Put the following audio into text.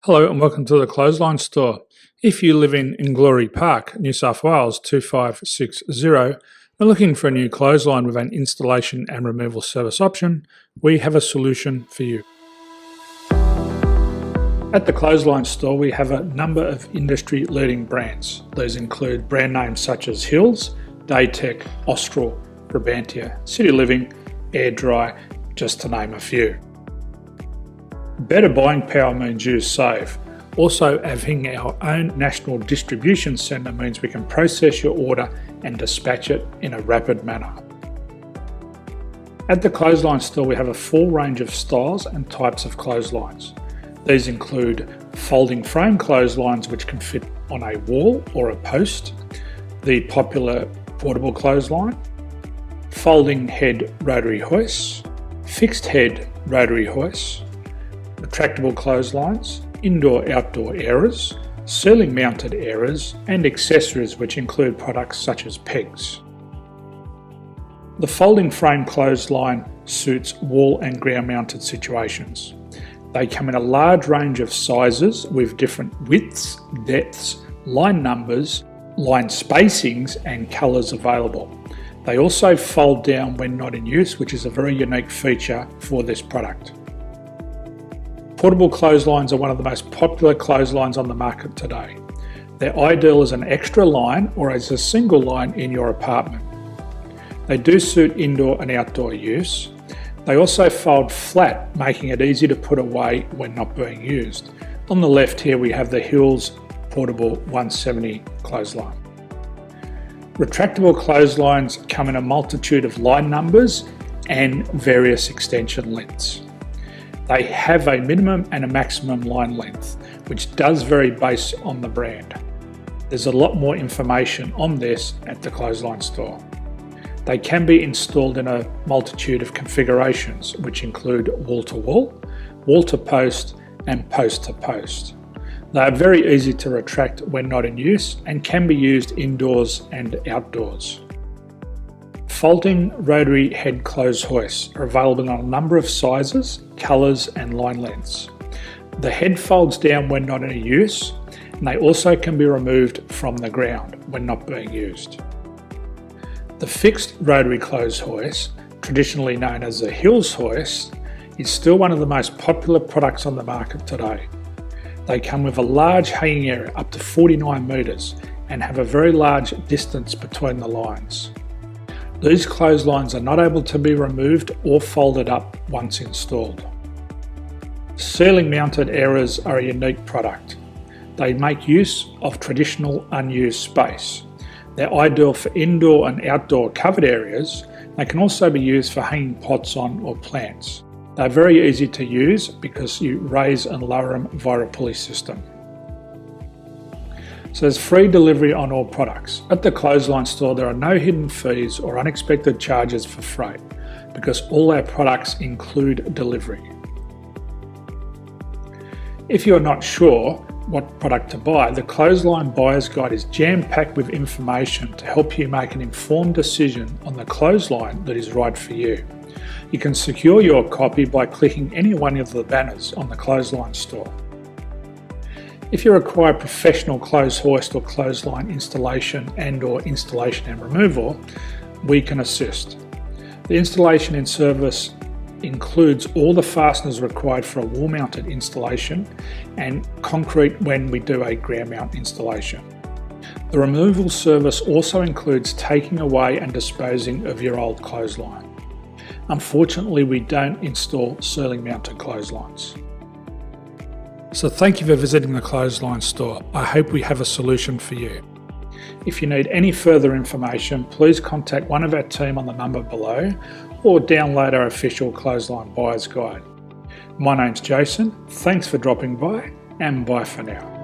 Hello and welcome to the Clothesline Store. If you live in Englorie Park, New South Wales 2560 and are looking for a new clothesline with an installation and removal service option, we have a solution for you. At the Clothesline Store we have a number of industry leading brands. These include brand names such as Hills, Daytech, Austral, Brabantia, City Living, Air Dry, just to name a few. Better buying power means you save. Also, having our own national distribution centre means we can process your order and dispatch it in a rapid manner. At the Clothesline Store we have a full range of styles and types of clotheslines. These include folding frame clotheslines which can fit on a wall or a post, the popular portable clothesline, folding head rotary hoists, fixed head rotary hoists, retractable clotheslines, indoor-outdoor airers, ceiling mounted airers and accessories which include products such as pegs. The folding frame clothesline suits wall and ground mounted situations. They come in a large range of sizes with different widths, depths, line numbers, line spacings and colours available. They also fold down when not in use, which is a very unique feature for this product. Portable clotheslines are one of the most popular clotheslines on the market today. They're ideal as an extra line or as a single line in your apartment. They do suit indoor and outdoor use. They also fold flat, making it easy to put away when not being used. On the left here we have the Hills Portable 170 clothesline. Retractable clotheslines come in a multitude of line numbers and various extension lengths. They have a minimum and a maximum line length, which does vary based on the brand. There's a lot more information on this at the Clothesline Store. They can be installed in a multitude of configurations, which include wall-to-wall, wall-to-post and post-to-post. They are very easy to retract when not in use and can be used indoors and outdoors. Folding rotary head clothes hoists are available in a number of sizes, colours and line lengths. The head folds down when not in use and they also can be removed from the ground when not being used. The fixed rotary clothes hoist, traditionally known as the Hills hoist, is still one of the most popular products on the market today. They come with a large hanging area up to 49 metres and have a very large distance between the lines. These clotheslines are not able to be removed or folded up once installed. Ceiling mounted airers are a unique product. They make use of traditional unused space. They're ideal for indoor and outdoor covered areas. They can also be used for hanging pots on or plants. They're very easy to use because you raise and lower them via a pulley system. So there's free delivery on all products. At the Clothesline Store there are no hidden fees or unexpected charges for freight because all our products include delivery. If you're not sure what product to buy, the Clothesline Buyer's Guide is jam-packed with information to help you make an informed decision on the clothesline that is right for you. You can secure your copy by clicking any one of the banners on the Clothesline Store. If you require professional clothes hoist or clothesline installation and/or installation and removal, we can assist. The installation and service includes all the fasteners required for a wall-mounted installation and concrete when we do a ground mount installation. The removal service also includes taking away and disposing of your old clothesline. Unfortunately, we don't install ceiling mounted clotheslines. So thank you for visiting the Clothesline Store. I hope we have a solution for you. If you need any further information, please contact one of our team on the number below or download our official Clothesline Buyer's Guide. My name's Jason, thanks for dropping by and bye for now.